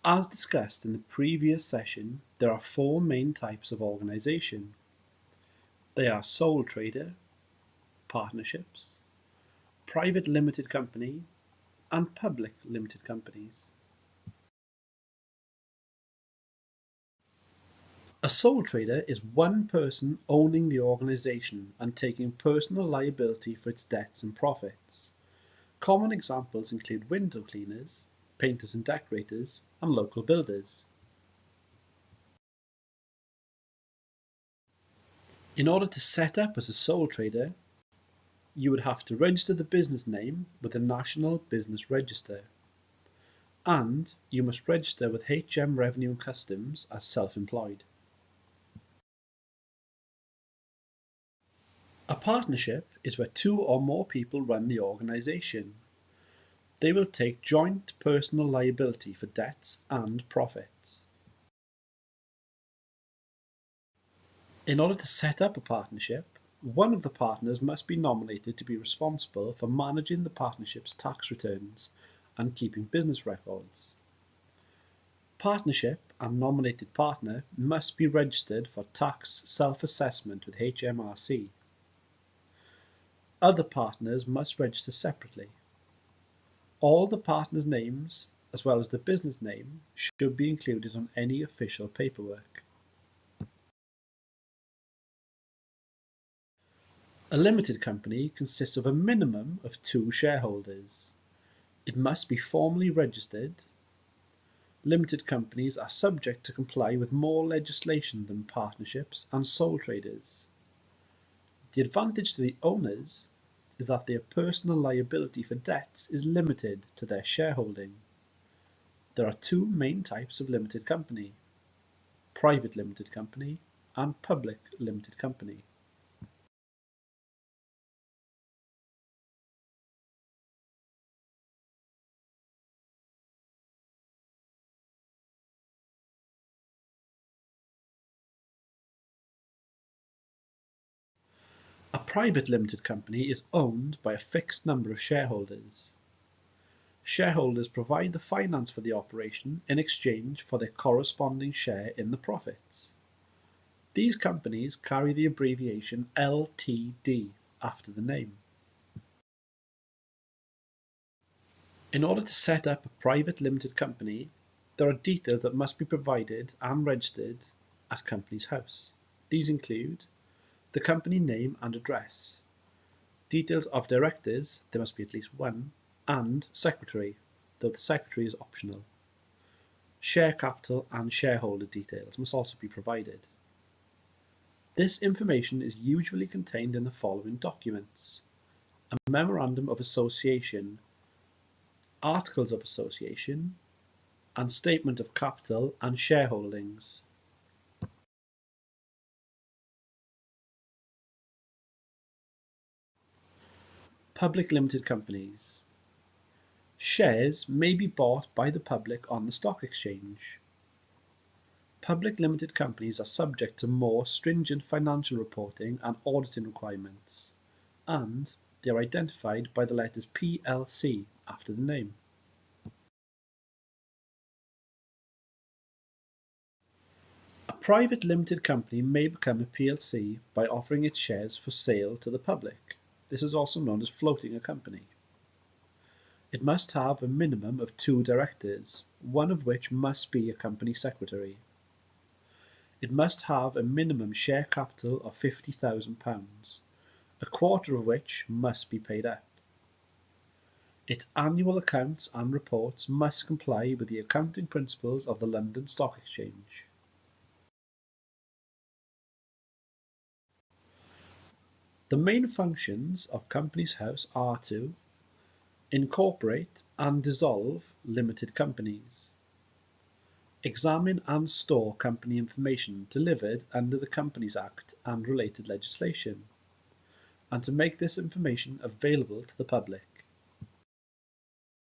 As discussed in the previous session, there are four main types of organisation. They are sole trader, partnerships, private limited company, and public limited companies. A sole trader is one person owning the organisation and taking personal liability for its debts and profits. Common examples include window cleaners, painters and decorators, and local builders. In order to set up as a sole trader, you would have to register the business name with the National Business Register, and you must register with HM Revenue and Customs as self-employed. A partnership is where two or more people run the organisation. They will take joint personal liability for debts and profits. In order to set up a partnership, one of the partners must be nominated to be responsible for managing the partnership's tax returns and keeping business records. Partnership and nominated partner must be registered for tax self-assessment with HMRC. Other partners must register separately. All the partners' names, as well as the business name, should be included on any official paperwork. A limited company consists of a minimum of 2 shareholders. It must be formally registered. Limited companies are subject to comply with more legislation than partnerships and sole traders. The advantage to the owners is that their personal liability for debts is limited to their shareholding. There are 2 main types of limited company: private limited company and public limited company. A private limited company is owned by a fixed number of shareholders. Shareholders provide the finance for the operation in exchange for their corresponding share in the profits. These companies carry the abbreviation LTD after the name. In order to set up a private limited company, there are details that must be provided and registered at Companies House. These include the company name and address, details of directors, there must be at least one, and secretary, though the secretary is optional. Share capital and shareholder details must also be provided. This information is usually contained in the following documents: a memorandum of association, articles of association, and statement of capital and shareholdings. Public limited companies. Shares may be bought by the public on the stock exchange. Public limited companies are subject to more stringent financial reporting and auditing requirements, and they are identified by the letters PLC after the name. A private limited company may become a PLC by offering its shares for sale to the public. This is also known as floating a company. It must have a minimum of 2 directors, one of which must be a company secretary. It must have a minimum share capital of £50,000, a quarter of which must be paid up. Its annual accounts and reports must comply with the accounting principles of the London Stock Exchange. The main functions of Companies House are to incorporate and dissolve limited companies, examine and store company information delivered under the Companies Act and related legislation, and to make this information available to the public.